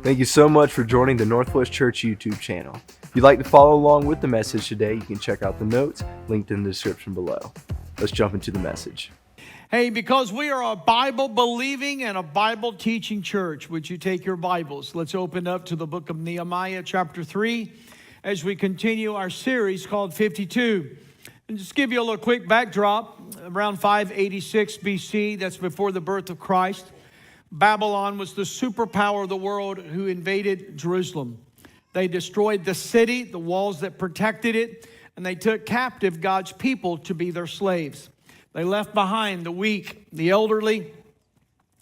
Thank you so much for joining the Northwest Church YouTube channel. If you'd like to follow along with the message today, you can check out the notes linked in the description below. Let's jump into the message. Hey, because we are a Bible-believing and a Bible-teaching church, would you take your Bibles? Let's open up to the book of Nehemiah, chapter 3, as we continue our series called 52. And just give you a little quick backdrop. Around 586 BC, that's before the birth of Christ, Babylon was the superpower of the world who invaded Jerusalem. They destroyed the city, the walls that protected it, and they took captive God's people to be their slaves. They left behind the weak, the elderly,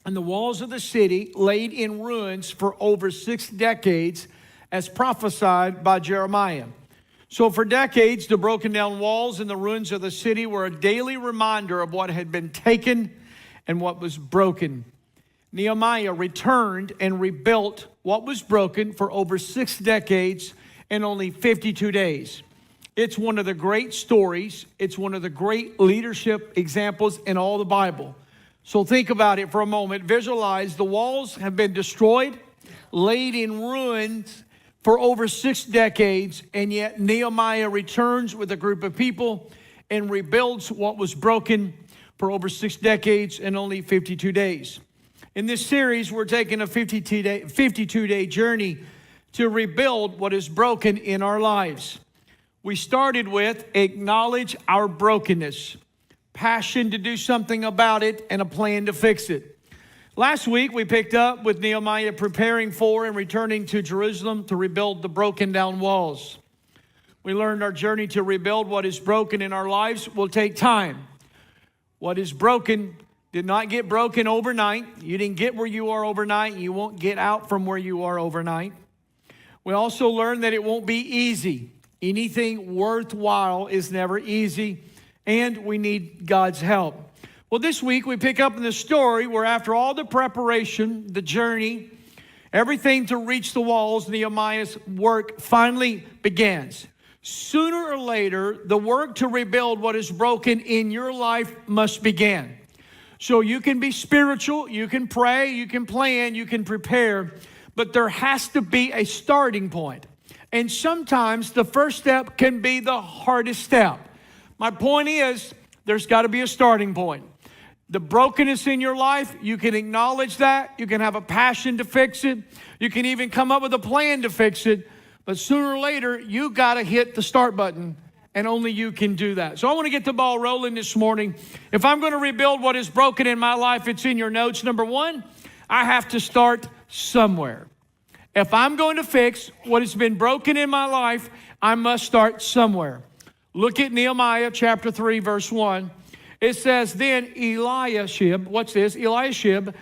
and the walls of the city laid in ruins for over 6 decades, as prophesied by Jeremiah. So for decades, the broken down walls and the ruins of the city were a daily reminder of what had been taken and what was broken. Nehemiah returned and rebuilt what was broken for over 6 decades in only 52 days. It's one of the great stories. It's one of the great leadership examples in all the Bible. So think about it for a moment. Visualize the walls have been destroyed, laid in ruins for over 6 decades, and yet Nehemiah returns with a group of people and rebuilds what was broken for over 6 decades in only 52 days. In this series, we're taking a 52-day journey to rebuild what is broken in our lives. We started with acknowledge our brokenness, passion to do something about it, and a plan to fix it. Last week, we picked up with Nehemiah preparing for and returning to Jerusalem to rebuild the broken down walls. We learned our journey to rebuild what is broken in our lives will take time. What is broken did not get broken overnight. You didn't get where you are overnight. You won't get out from where you are overnight. We also learned that it won't be easy. Anything worthwhile is never easy, and we need God's help. Well, this week we pick up in the story where after all the preparation, the journey, everything to reach the walls, Nehemiah's work finally begins. Sooner or later, the work to rebuild what is broken in your life must begin. So you can be spiritual, you can pray, you can plan, you can prepare, but there has to be a starting point. And sometimes the first step can be the hardest step. My point is, there's got to be a starting point. The brokenness in your life, you can acknowledge that. You can have a passion to fix it. You can even come up with a plan to fix it. But sooner or later, you got to hit the start button. And only you can do that. So I want to get the ball rolling this morning. If I'm going to rebuild what is broken in my life, it's in your notes. Number one, I have to start somewhere. If I'm going to fix what has been broken in my life, I must start somewhere. Look at Nehemiah chapter 3, verse 1. It says, then Eliashib, what's this? Eliashib,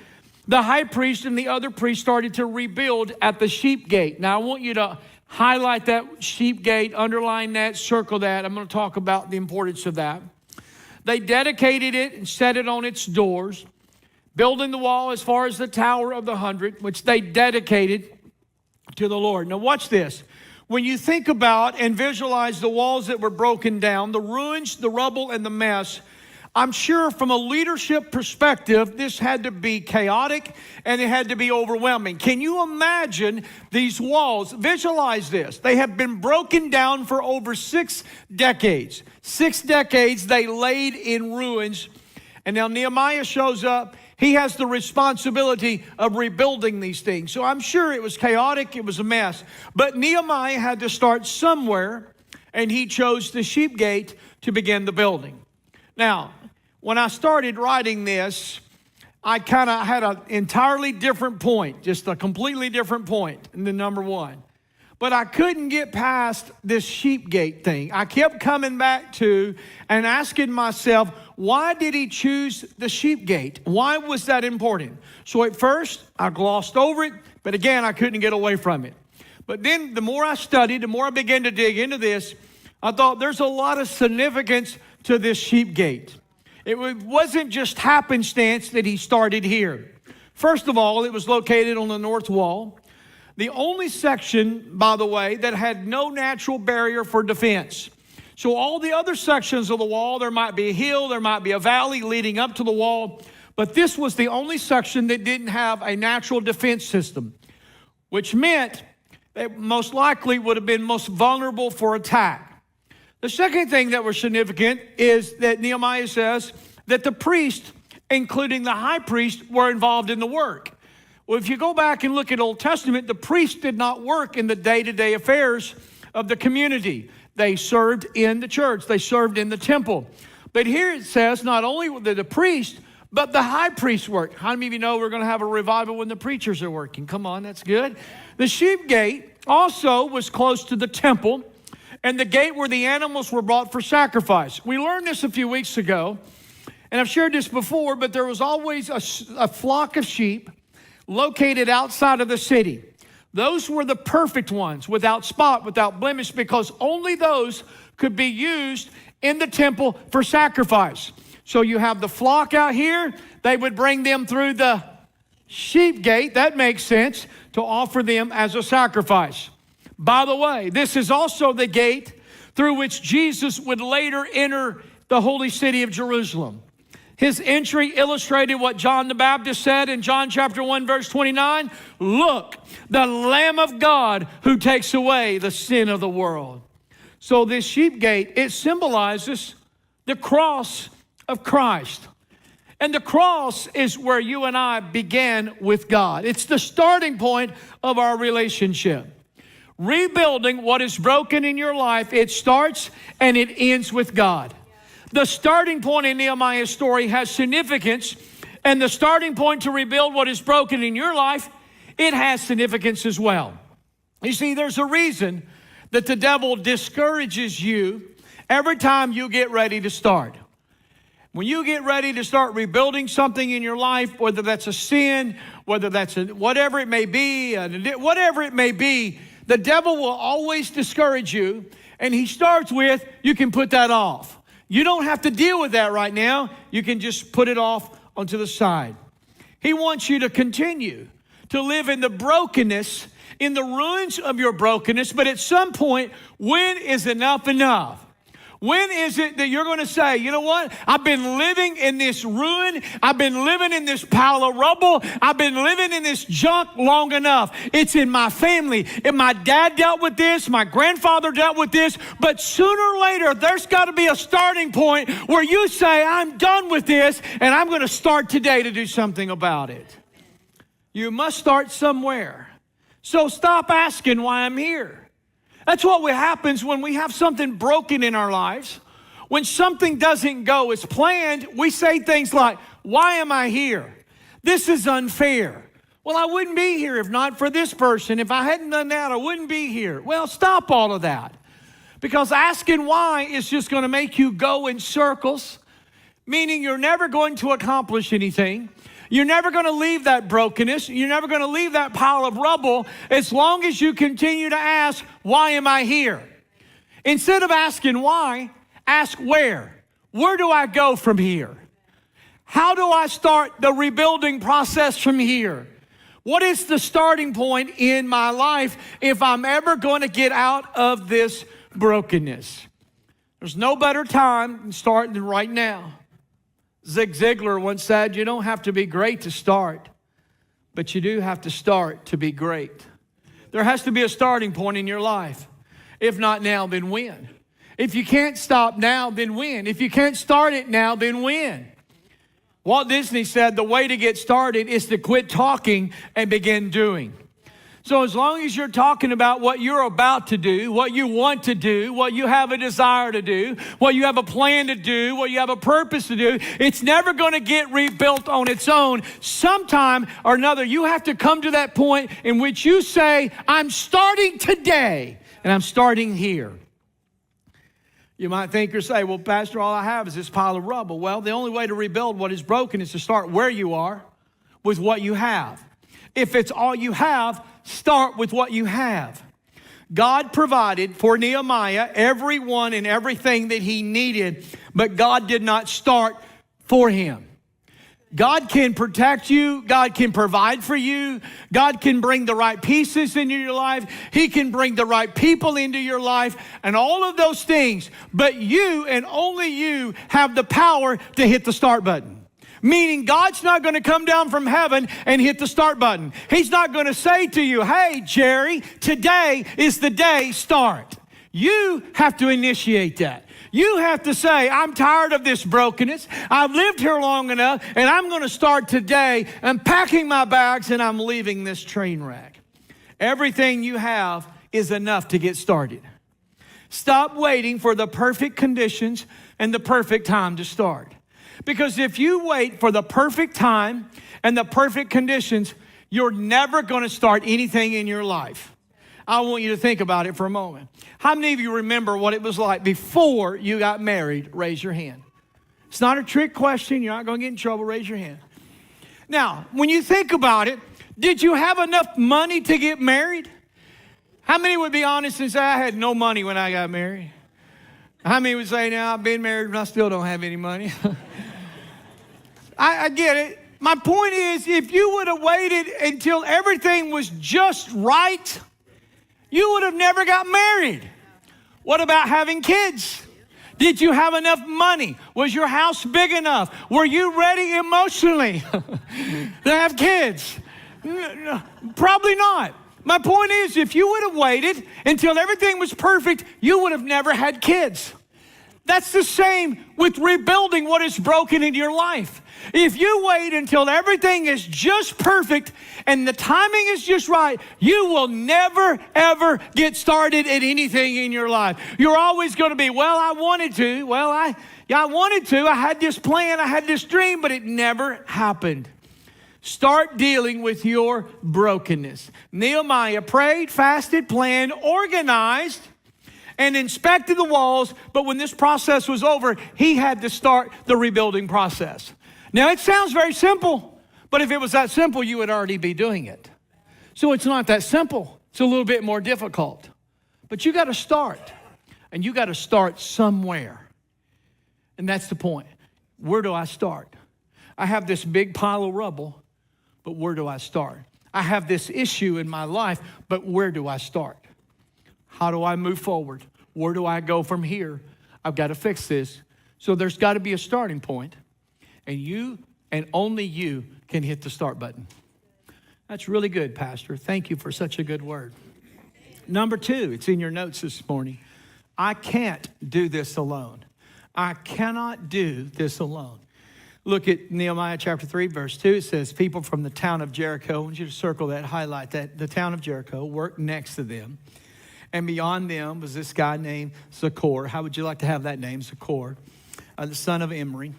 the high priest and the other priests started to rebuild at the sheep gate. Now I want you to highlight that sheep gate, underline that, circle that. I'm going to talk about the importance of that. They dedicated it and set it on its doors, building the wall as far as the Tower of the 100, which they dedicated to the Lord. Now watch this. When you think about and visualize the walls that were broken down, the ruins, the rubble, and the mess, I'm sure from a leadership perspective, this had to be chaotic and it had to be overwhelming. Can you imagine these walls? Visualize this. They have been broken down for over 6 decades. 6 decades they laid in ruins. And now Nehemiah shows up. He has the responsibility of rebuilding these things. So I'm sure it was chaotic. It was a mess. But Nehemiah had to start somewhere, and he chose the sheep gate to begin the building. Now, when I started writing this, I kind of had an entirely different point, just a completely different point than number one. But I couldn't get past this sheep gate thing. I kept coming back to and asking myself, why did he choose the sheep gate? Why was that important? So at first, I glossed over it, but again, I couldn't get away from it. But then the more I studied, the more I began to dig into this, I thought there's a lot of significance to this sheep gate. It wasn't just happenstance that he started here. First of all, it was located on the north wall. The only section, by the way, that had no natural barrier for defense. So all the other sections of the wall, there might be a hill, there might be a valley leading up to the wall, but this was the only section that didn't have a natural defense system. which meant they most likely would have been most vulnerable for attack. The second thing that was significant is that Nehemiah says that the priest, including the high priest, were involved in the work. Well, if you go back and look at Old Testament, the priest did not work in the day-to-day affairs of the community. They served in the church. They served in the temple. But here it says not only did the priest, but the high priest worked. How many of you know we're going to have a revival when the preachers are working? Come on, that's good. The sheep gate also was close to the temple and the gate where the animals were brought for sacrifice. We learned this a few weeks ago, and I've shared this before, but there was always a flock of sheep located outside of the city. Those were the perfect ones, without spot, without blemish, because only those could be used in the temple for sacrifice. So you have the flock out here. They would bring them through the sheep gate. That makes sense, to offer them as a sacrifice. By the way, this is also the gate through which Jesus would later enter the holy city of Jerusalem. His entry illustrated what John the Baptist said in John chapter 1, verse 29. Look, the Lamb of God who takes away the sin of the world. So this sheep gate, it symbolizes the cross of Christ. And the cross is where you and I began with God. It's the starting point of our relationship. Rebuilding what is broken in your life, it starts and it ends with God. The starting point in Nehemiah's story has significance, and the starting point to rebuild what is broken in your life, it has significance as well. You see, there's a reason that the devil discourages you every time you get ready to start. When you get ready to start rebuilding something in your life, whether that's a sin, whether that's whatever it may be, the devil will always discourage you, and he starts with, you can put that off. You don't have to deal with that right now. You can just put it off onto the side. He wants you to continue to live in the brokenness, in the ruins of your brokenness, but at some point, when is enough enough? When is it that you're going to say, you know what? I've been living in this ruin. I've been living in this pile of rubble. I've been living in this junk long enough. It's in my family. And my dad dealt with this. My grandfather dealt with this. But sooner or later, there's got to be a starting point where you say, I'm done with this, and I'm going to start today to do something about it. You must start somewhere. So stop asking why I'm here. That's what happens when we have something broken in our lives. When something doesn't go as planned, we say things like, why am I here? This is unfair. Well, I wouldn't be here if not for this person. If I hadn't done that, I wouldn't be here. Well, stop all of that. Because asking why is just going to make you go in circles, meaning you're never going to accomplish anything. You're never going to leave that brokenness. You're never going to leave that pile of rubble as long as you continue to ask, why am I here? Instead of asking why, ask where. Where do I go from here? How do I start the rebuilding process from here? What is the starting point in my life if I'm ever going to get out of this brokenness? There's no better time than starting right now. Zig Ziglar once said, you don't have to be great to start, but you do have to start to be great. There has to be a starting point in your life. If not now, then when? If you can't stop now, then when? If you can't start it now, then when? Walt Disney said the way to get started is to quit talking and begin doing. So as long as you're talking about what you're about to do, what you want to do, what you have a desire to do, what you have a plan to do, what you have a purpose to do, it's never going to get rebuilt on its own. Sometime or another, you have to come to that point in which you say, I'm starting today, and I'm starting here. You might think or say, well, Pastor, all I have is this pile of rubble. Well, the only way to rebuild what is broken is to start where you are with what you have. If it's all you have, start with what you have. God provided for Nehemiah everyone and everything that he needed, but God did not start for him. God can protect you. God can provide for you. God can bring the right pieces into your life. He can bring the right people into your life and all of those things. But you and only you have the power to hit the start button. Meaning God's not going to come down from heaven and hit the start button. He's not going to say to you, hey, Jerry, today is the day, start. You have to initiate that. You have to say, I'm tired of this brokenness. I've lived here long enough, and I'm going to start today. I'm packing my bags, and I'm leaving this train wreck. Everything you have is enough to get started. Stop waiting for the perfect conditions and the perfect time to start. Because if you wait for the perfect time and the perfect conditions, you're never going to start anything in your life. I want you to think about it for a moment. How many of you remember what it was like before you got married? Raise your hand. It's not a trick question. You're not going to get in trouble. Raise your hand. Now, when you think about it, did you have enough money to get married? How many would be honest and say, I had no money when I got married? How many would say, now I've been married and I still don't have any money? I get it. My point is, if you would have waited until everything was just right, you would have never got married. What about having kids? Did you have enough money? Was your house big enough? Were you ready emotionally to have kids? Probably not. My point is, if you would have waited until everything was perfect, you would have never had kids. That's the same with rebuilding what is broken in your life. If you wait until everything is just perfect and the timing is just right, you will never, ever get started at anything in your life. You're always going to be, well, I wanted to. Well, I wanted to. I had this plan. I had this dream, but it never happened. Start dealing with your brokenness. Nehemiah prayed, fasted, planned, organized, and inspected the walls. But when this process was over, he had to start the rebuilding process. Now, it sounds very simple, but if it was that simple, you would already be doing it. So it's not that simple. It's a little bit more difficult. But you got to start, and you got to start somewhere. And that's the point. Where do I start? I have this big pile of rubble, but where do I start? I have this issue in my life, but where do I start? How do I move forward? Where do I go from here? I've got to fix this. So there's got to be a starting point. And you and only you can hit the start button. That's really good, Pastor. Thank you for such a good word. Number 2, it's in your notes this morning. I can't do this alone. I cannot do this alone. Look at Nehemiah chapter 3, verse 2. It says, people from the town of Jericho, I want you to circle that, highlight that, the town of Jericho worked next to them. And beyond them was this guy named Zachor. How would you like to have that name, Zachor? The son of Imri.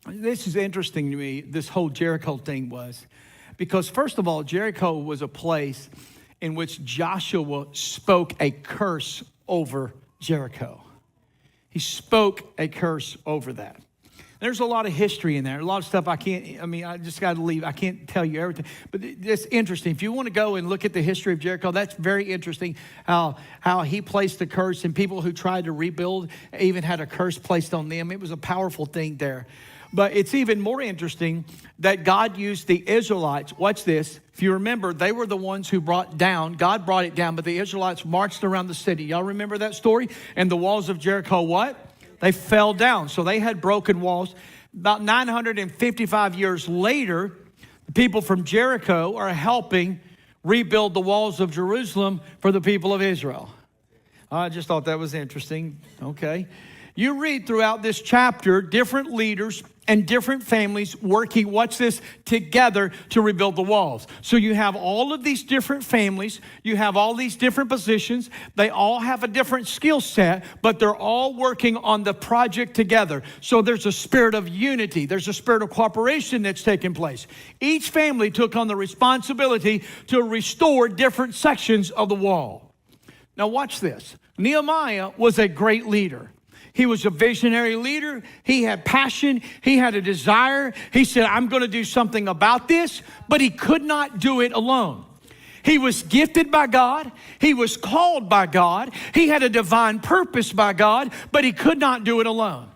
This is interesting to me, this whole Jericho thing was. Because first of all, Jericho was a place in which Joshua spoke a curse over Jericho. He spoke a curse over that. There's a lot of history in there. A lot of stuff I just got to leave. I can't tell you everything. But it's interesting. If you want to go and look at the history of Jericho, that's very interesting how he placed the curse, and people who tried to rebuild even had a curse placed on them. It was a powerful thing there. But it's even more interesting that God used the Israelites. Watch this. If you remember, they were the ones who brought down. God brought it down, but the Israelites marched around the city. Y'all remember that story? And the walls of Jericho, what? They fell down. So they had broken walls. About 955 years later, the people from Jericho are helping rebuild the walls of Jerusalem for the people of Israel. I just thought that was interesting. Okay. You read throughout this chapter, different leaders and different families working, watch this, together to rebuild the walls. So you have all of these different families. You have all these different positions. They all have a different skill set, but they're all working on the project together. So there's a spirit of unity. There's a spirit of cooperation that's taking place. Each family took on the responsibility to restore different sections of the wall. Now watch this. Nehemiah was a great leader. He was a visionary leader. He had passion. He had a desire. He said, I'm going to do something about this, but he could not do it alone. He was gifted by God. He was called by God. He had a divine purpose by God, but he could not do it alone.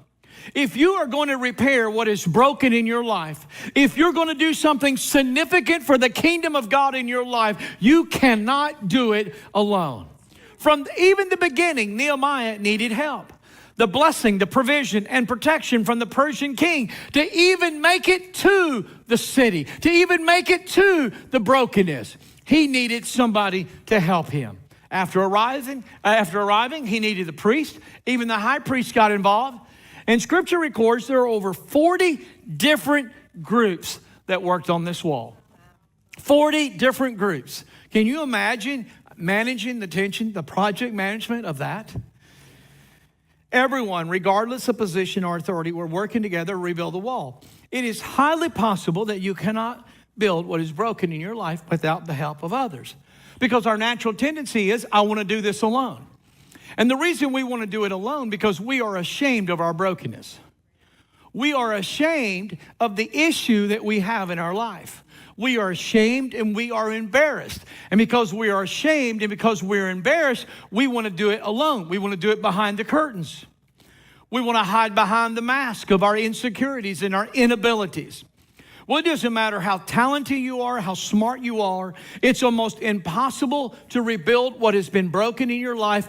If you are going to repair what is broken in your life, if you're going to do something significant for the kingdom of God in your life, you cannot do it alone. From even the beginning, Nehemiah needed help. the blessing, the provision, and protection from the Persian king to even make it to the city, to even make it to the brokenness. He needed somebody to help him. After arriving, he needed the priest. Even the high priest got involved. And Scripture records there are over 40 different groups that worked on this wall. 40 different groups. Can you imagine managing the tension, the project management of that? Everyone, regardless of position or authority, were working together to rebuild the wall. It is highly possible that you cannot build what is broken in your life without the help of others. Because our natural tendency is, I want to do this alone. And the reason we want to do it alone, because we are ashamed of our brokenness. We are ashamed of the issue that we have in our life. We are ashamed and we are embarrassed. And because we are ashamed and because we're embarrassed, we want to do it alone. We want to do it behind the curtains. We want to hide behind the mask of our insecurities and our inabilities. Well, it doesn't matter how talented you are, how smart you are. It's almost impossible to rebuild what has been broken in your life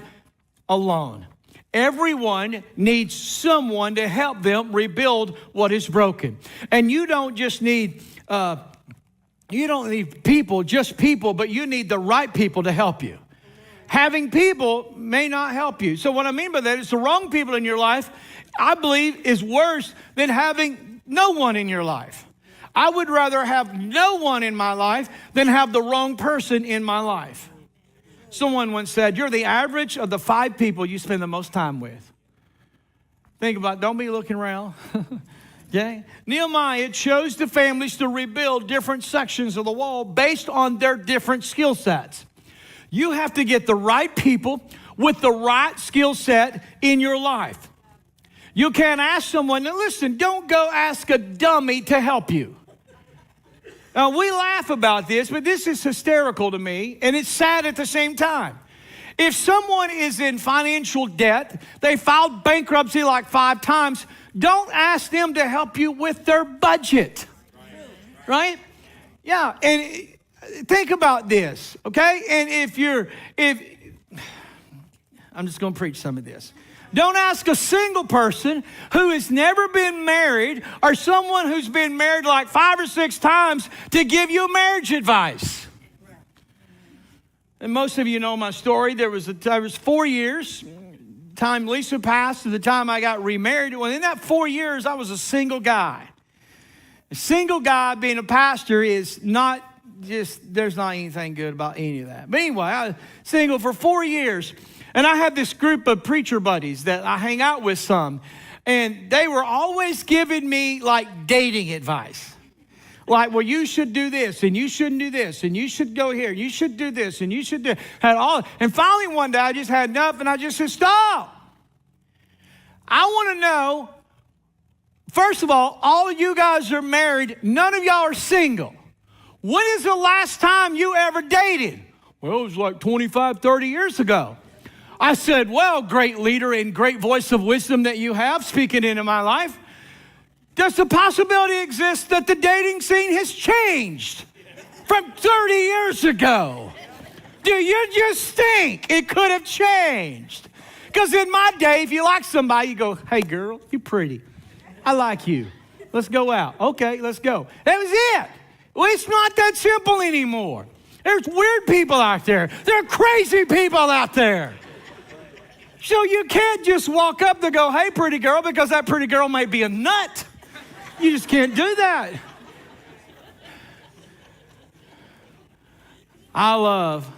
alone. Everyone needs someone to help them rebuild what is broken. And you don't just need people, just people, but you need the right people to help you. Having people may not help you. So what I mean by that is the wrong people in your life, I believe, is worse than having no one in your life. I would rather have no one in my life than have the wrong person in my life. Someone once said, you're the average of the 5 people you spend the most time with. Think about it. Don't be looking around. Okay? Nehemiah chose the families to rebuild different sections of the wall based on their different skill sets. You have to get the right people with the right skill set in your life. You can't ask someone, now listen, don't go ask a dummy to help you. Now, we laugh about this, but this is hysterical to me, and it's sad at the same time. If someone is in financial debt, they filed bankruptcy like 5 times, don't ask them to help you with their budget. Right? Yeah, and think about this, okay? And I'm just going to preach some of this. Don't ask a single person who has never been married or someone who's been married like 5 or 6 times to give you marriage advice. And most of you know my story. There was 4 years, time Lisa passed to the time I got remarried. Well, in that 4 years, I was a single guy. A single guy being a pastor is not just, there's not anything good about any of that. But anyway, I was single for 4 years. And I had this group of preacher buddies that I hang out with some. And they were always giving me like dating advice. Like, well, you should do this, and you shouldn't do this, and you should go here, you should do this, and you should do that. And finally one day I just had enough, and I just said, stop. I want to know, first of all you guys are married. None of y'all are single. When is the last time you ever dated? Well, it was like 25, 30 years ago. I said, well, great leader and great voice of wisdom that you have speaking into my life, does the possibility exist that the dating scene has changed from 30 years ago? Do you just think it could have changed? Because in my day, if you like somebody, you go, hey, girl, you're pretty. I like you. Let's go out. Okay, let's go. That was it. Well, it's not that simple anymore. There's weird people out there. There are crazy people out there. So you can't just walk up to go, hey, pretty girl, because that pretty girl may be a nut. You just can't do that. I love,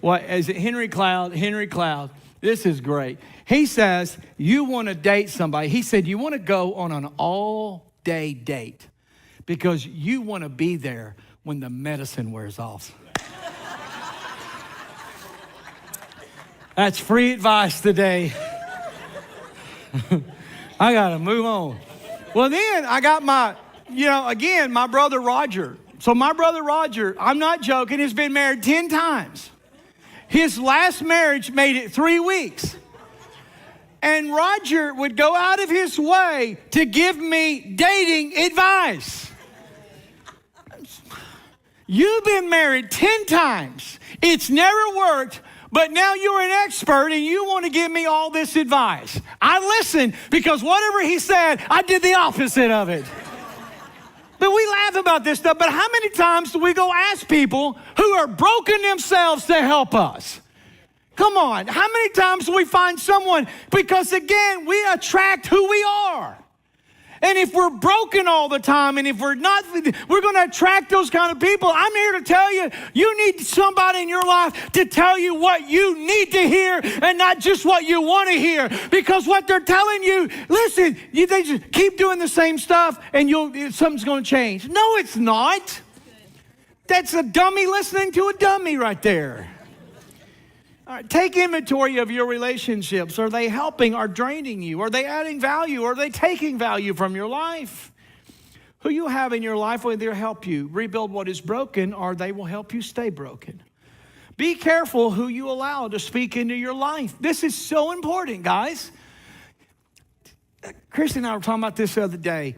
is it Henry Cloud? Henry Cloud, this is great. He says, you want to date somebody. He said, you want to go on an all-day date because you want to be there when the medicine wears off. That's free advice today. I got to move on. Well, then I got my brother Roger. So my brother Roger, I'm not joking, has been married 10 times. His last marriage made it 3 weeks. And Roger would go out of his way to give me dating advice. You've been married 10 times. It's never worked. But now you're an expert and you want to give me all this advice. I listened because whatever he said, I did the opposite of it. But we laugh about this stuff, but how many times do we go ask people who are broken themselves to help us? Come on, how many times do we find someone? Because again, we attract who we are. And if we're broken all the time, and if we're not, we're going to attract those kind of people. I'm here to tell you, you need somebody in your life to tell you what you need to hear and not just what you want to hear. Because what they're telling you, listen, they just keep doing the same stuff and something's going to change. No, it's not. That's a dummy listening to a dummy right there. All right, take inventory of your relationships. Are they helping or draining you? Are they adding value? Are they taking value from your life? Who you have in your life will either help you rebuild what is broken or they will help you stay broken. Be careful who you allow to speak into your life. This is so important, guys. Christy and I were talking about this the other day.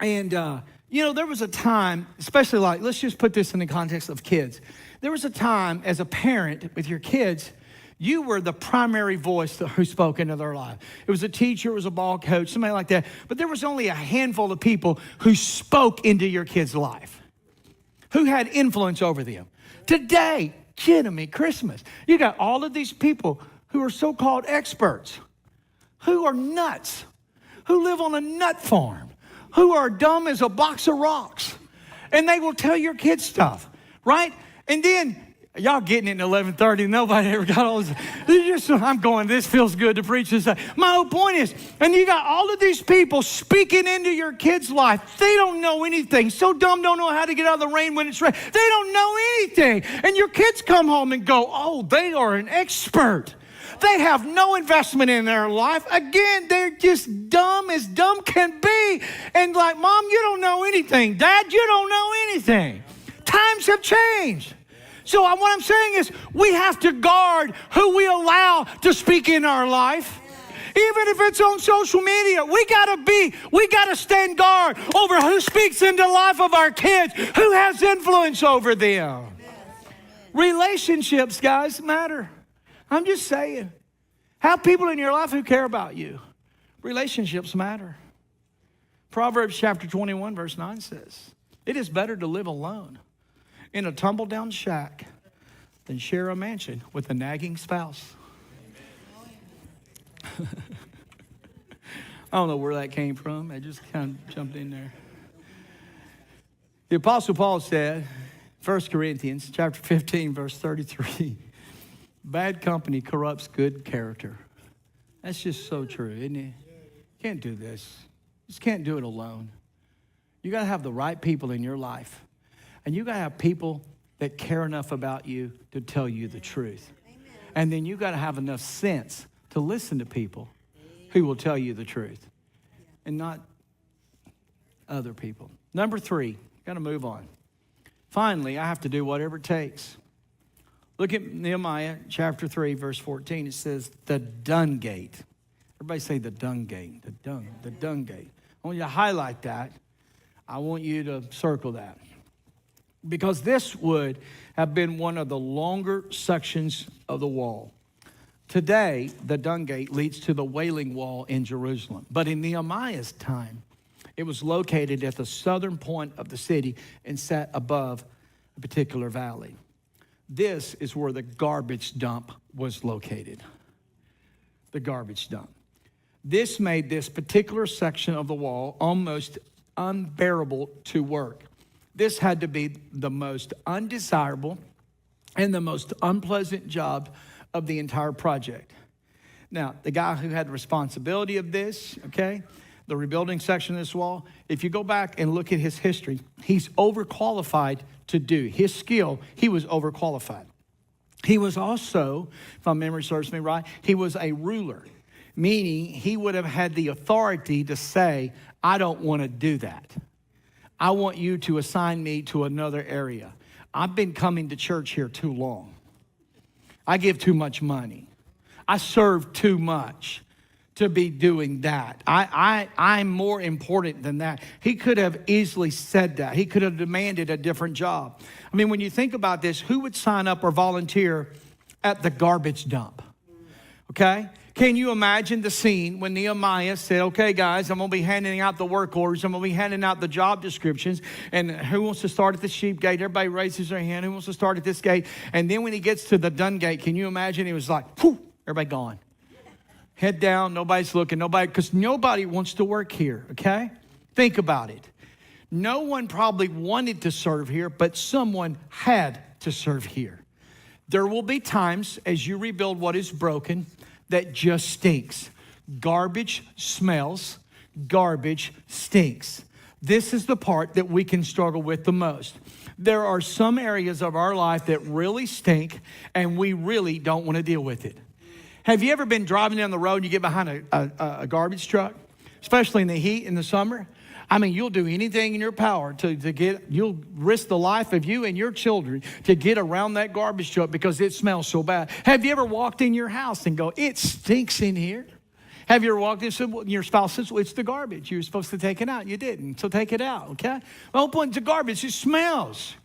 And, there was a time, especially let's just put this in the context of kids. There was a time as a parent with your kids, you were the primary voice who spoke into their life. It was a teacher, it was a ball coach, somebody like that. But there was only a handful of people who spoke into your kid's life, who had influence over them. Today, Jimmy, Christmas, you got all of these people who are so-called experts, who are nuts, who live on a nut farm, who are dumb as a box of rocks. And they will tell your kids stuff, right? And then, y'all getting it at 11:30, nobody ever got all this. I'm going, this feels good to preach this. My whole point is, and you got all of these people speaking into your kids' life. They don't know anything. So dumb, don't know how to get out of the rain when it's rain. They don't know anything. And your kids come home and go, oh, they are an expert. They have no investment in their life. Again, they're just dumb as dumb can be. And like, Mom, you don't know anything. Dad, you don't know anything. Times have changed. So what I'm saying is we have to guard who we allow to speak in our life. Even if it's on social media, we gotta stand guard over who speaks into the life of our kids, who has influence over them. Relationships, guys, matter. I'm just saying. Have people in your life who care about you. Relationships matter. Proverbs chapter 21, verse 9 says, it is better to live alone in a tumble-down shack than share a mansion with a nagging spouse. I don't know where that came from. I just kind of jumped in there. The Apostle Paul said, 1 Corinthians chapter 15, verse 33, bad company corrupts good character. That's just so true, isn't it? Can't do this. Just can't do it alone. You got to have the right people in your life. And you got to have people that care enough about you to tell you the truth. Amen. And then you got to have enough sense to listen to people who will tell you the truth and not other people. Number 3, got to move on. Finally, I have to do whatever it takes. Look at Nehemiah chapter 3, verse 14. It says, the dung gate. Everybody say the dung gate, the dung gate. I want you to highlight that. I want you to circle that. Because this would have been one of the longer sections of the wall. Today, the dung gate leads to the Wailing Wall in Jerusalem. But in Nehemiah's time, it was located at the southern point of the city and sat above a particular valley. This is where the garbage dump was located. The garbage dump. This made this particular section of the wall almost unbearable to work. This had to be the most undesirable and the most unpleasant job of the entire project. Now, the guy who had the responsibility of this, the rebuilding section of this wall, if you go back and look at his history, he's overqualified to do. His skill, he was overqualified. He was also, if my memory serves me right, he was a ruler, meaning he would have had the authority to say, I don't want to do that. I want you to assign me to another area. I've been coming to church here too long. I give too much money. I serve too much to be doing that. I'm more important than that. He could have easily said that. He could have demanded a different job. I mean, when you think about this, who would sign up or volunteer at the garbage dump. Okay? Can you imagine the scene when Nehemiah said, okay, guys, I'm going to be handing out the work orders. I'm going to be handing out the job descriptions. And who wants to start at the sheep gate? Everybody raises their hand. Who wants to start at this gate? And then when he gets to the done gate, can you imagine? He was like, whew, everybody gone. Head down. Nobody's looking. Because nobody wants to work here. Okay? Think about it. No one probably wanted to serve here, but someone had to serve here. There will be times as you rebuild what is broken that just stinks. Garbage smells, garbage stinks. This is the part that we can struggle with the most. There are some areas of our life that really stink, and we really don't want to deal with it. Have you ever been driving down the road and you get behind a garbage truck, especially in the heat in the summer? I mean, you'll do anything in your power you'll risk the life of you and your children to get around that garbage truck because it smells so bad. Have you ever walked in your house and go, it stinks in here? Have you ever walked in and your spouse says, well, it's the garbage. You were supposed to take it out. You didn't, so take it out, okay? Well, point to garbage, it smells.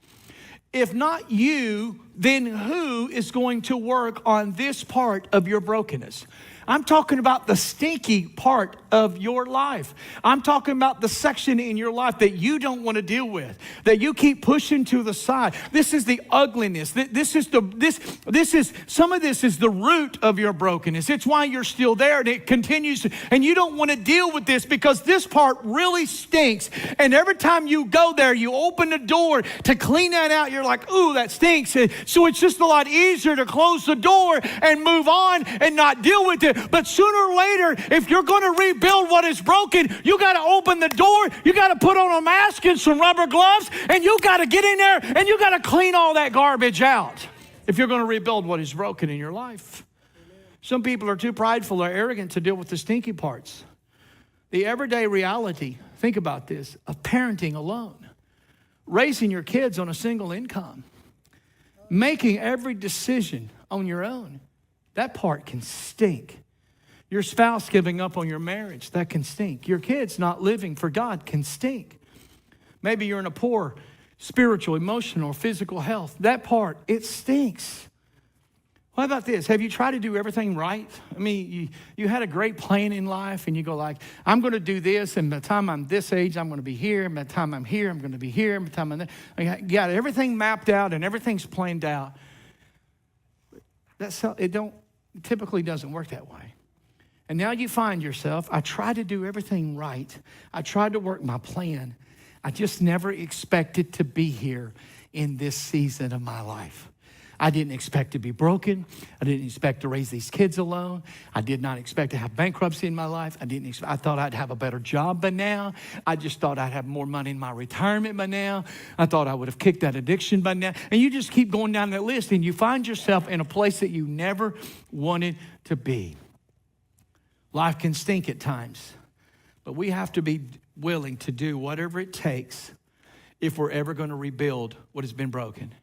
If not you, then who is going to work on this part of your brokenness? I'm talking about the stinky part of your life. I'm talking about the section in your life that you don't want to deal with, that you keep pushing to the side. This is the ugliness. Some of this is the root of your brokenness. It's why you're still there, and it continues. And you don't want to deal with this because this part really stinks. And every time you go there, you open the door to clean that out. You're like, ooh, that stinks. And so it's just a lot easier to close the door and move on and not deal with it. But sooner or later, if you're going to rebuild what is broken, you got to open the door, you got to put on a mask and some rubber gloves, and you got to get in there and you got to clean all that garbage out if you're going to rebuild what is broken in your life. Some people are too prideful or arrogant to deal with the stinky parts. The everyday reality, think about this, of parenting alone, raising your kids on a single income, making every decision on your own. That part can stink. Your spouse giving up on your marriage, that can stink. Your kids not living for God can stink. Maybe you're in a poor spiritual, emotional, or physical health. That part, it stinks. What about this? Have you tried to do everything right? I mean, you had a great plan in life, and you go like, I'm going to do this, and by the time I'm this age, I'm going to be here, and by the time I'm here, I'm going to be here, and by the time I'm there. You got everything mapped out, and everything's planned out. It typically doesn't work that way. And now you find yourself, I tried to do everything right. I tried to work my plan. I just never expected to be here in this season of my life. I didn't expect to be broken. I didn't expect to raise these kids alone. I did not expect to have bankruptcy in my life. I thought I'd have a better job by now. I just thought I'd have more money in my retirement by now. I thought I would have kicked that addiction by now. And you just keep going down that list, and you find yourself in a place that you never wanted to be. Life can stink at times, but we have to be willing to do whatever it takes if we're ever going to rebuild what has been broken.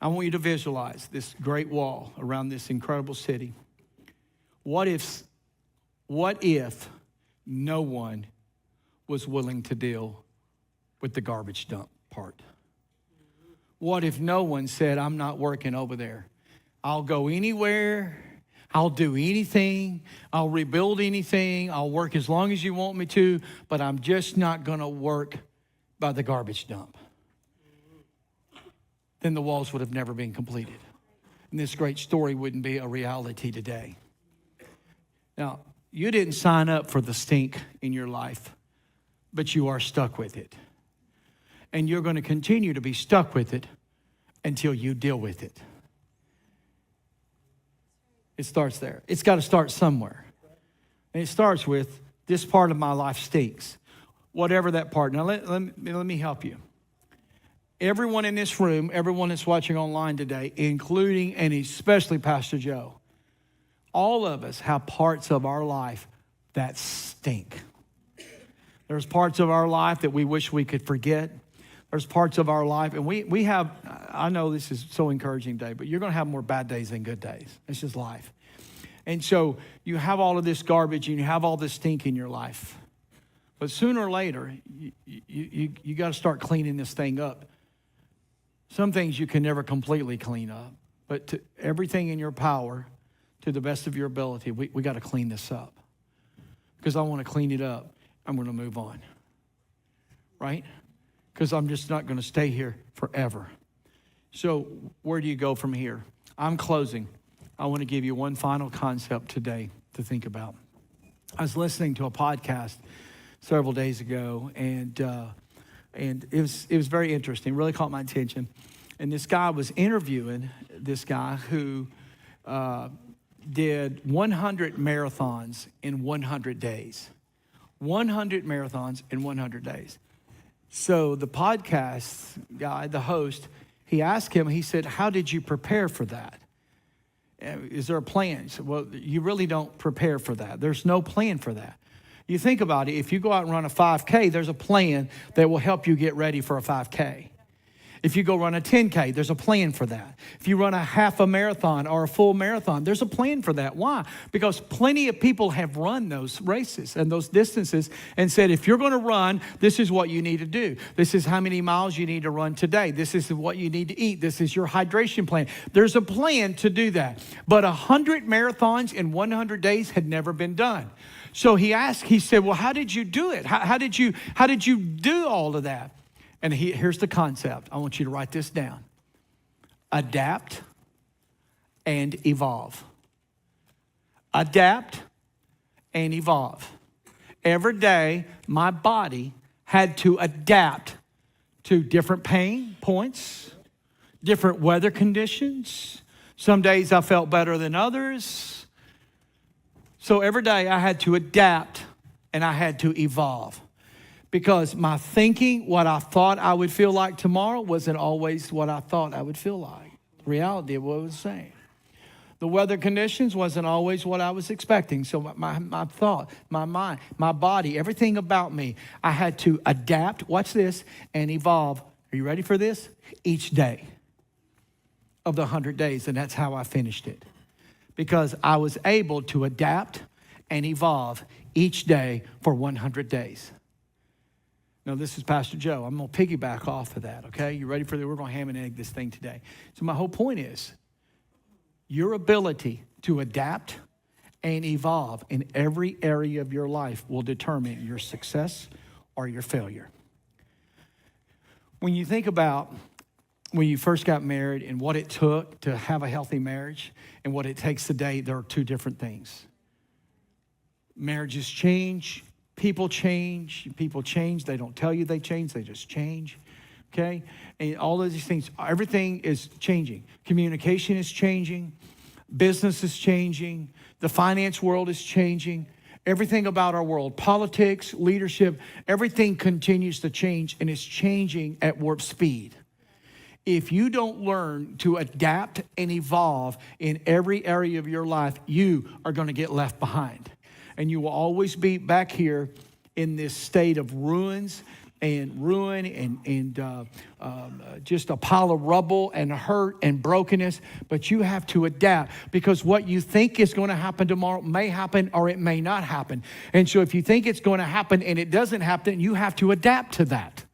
I want you to visualize this great wall around this incredible city. What if no one was willing to deal with the garbage dump part? What if no one said, I'm not working over there? I'll go anywhere. I'll do anything. I'll rebuild anything. I'll work as long as you want me to, but I'm just not going to work by the garbage dump. Then the walls would have never been completed. And this great story wouldn't be a reality today. Now, you didn't sign up for the stink in your life, but you are stuck with it. And you're going to continue to be stuck with it until you deal with it. It starts there. It's got to start somewhere. And it starts with, this part of my life stinks. Whatever that part. Now, let me help you. Everyone in this room, everyone that's watching online today, including and especially Pastor Joe, all of us have parts of our life that stink. There's parts of our life that we wish we could forget. There's parts of our life, and we have, I know this is so encouraging today, but you're going to have more bad days than good days. It's just life. And so you have all of this garbage and you have all this stink in your life. But sooner or later, you got to start cleaning this thing up. Some things you can never completely clean up. but to everything in your power, to the best of your ability, we got to clean this up. Because I want to clean it up. I'm going to move on. Right? Because I'm just not going to stay here forever. So where do you go from here? I'm closing. I want to give you one final concept today to think about. I was listening to a podcast several days ago, and it was very interesting. Really caught my attention. And this guy was interviewing this guy who did 100 marathons in 100 days. 100 marathons in 100 days. So the podcast guy, the host, he asked him, he said, how did you prepare for that? Is there a plan? He said, well, you really don't prepare for that. There's no plan for that. You think about it, if you go out and run a 5K, there's a plan that will help you get ready for a 5K. If you go run a 10K, there's a plan for that. If you run a half a marathon or a full marathon, there's a plan for that. Why? Because plenty of people have run those races and those distances and said, if you're going to run, this is what you need to do. This is how many miles you need to run today. This is what you need to eat. This is your hydration plan. There's a plan to do that. But 100 marathons in 100 days had never been done. So he said, well, how did you do it? How did you do all of that? And here's the concept. I want you to write this down. Adapt and evolve. Adapt and evolve. Every day, my body had to adapt to different pain points, different weather conditions. Some days I felt better than others. So every day I had to adapt and I had to evolve. Because my thinking, what I thought I would feel like tomorrow, wasn't always what I thought I would feel like. The reality of what I was saying. The weather conditions wasn't always what I was expecting. So my thought, my mind, my body, everything about me, I had to adapt, watch this, and evolve. Are you ready for this? Each day of the 100 days. And that's how I finished it. Because I was able to adapt and evolve each day for 100 days. No, this is Pastor Joe. I'm going to piggyback off of that, okay? You ready for that? We're going to ham and egg this thing today. So my whole point is your ability to adapt and evolve in every area of your life will determine your success or your failure. When you think about when you first got married and what it took to have a healthy marriage and what it takes today, there are two different things. Marriages change. People change. They don't tell you they change. They just change. Okay? And all of these things, everything is changing. Communication is changing. Business is changing. The finance world is changing. Everything about our world, politics, leadership, everything continues to change, and it's changing at warp speed. If you don't learn to adapt and evolve in every area of your life, you are going to get left behind. And you will always be back here in this state of ruin and just a pile of rubble and hurt and brokenness. But you have to adapt, because what you think is going to happen tomorrow may happen or it may not happen. And so if you think it's going to happen and it doesn't happen, you have to adapt to that.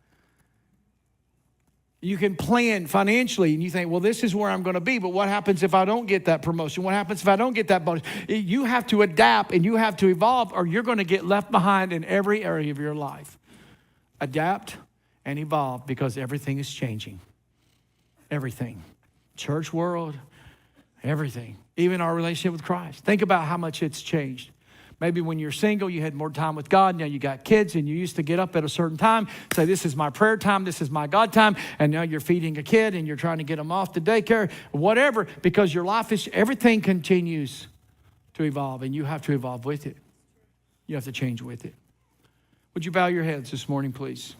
You can plan financially and you think, well, this is where I'm going to be, but what happens if I don't get that promotion? What happens if I don't get that bonus? You have to adapt and you have to evolve, or you're going to get left behind in every area of your life. Adapt and evolve, because everything is changing. Everything. Church world, everything. Even our relationship with Christ. Think about how much it's changed. Maybe when you're single, you had more time with God. Now you got kids, and you used to get up at a certain time, say, this is my prayer time, this is my God time. And now you're feeding a kid, and you're trying to get them off to daycare, whatever, because your life is, everything continues to evolve, and you have to evolve with it. You have to change with it. Would you bow your heads this morning, please?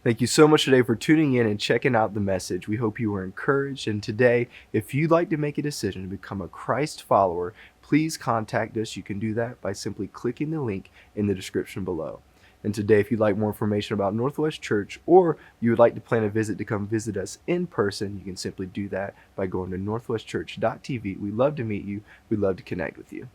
Thank you so much today for tuning in and checking out the message. We hope you were encouraged. And today, if you'd like to make a decision to become a Christ follower, please contact us. You can do that by simply clicking the link in the description below. And today, if you'd like more information about Northwest Church, or you would like to plan a visit to come visit us in person, you can simply do that by going to northwestchurch.tv. We'd love to meet you. We'd love to connect with you.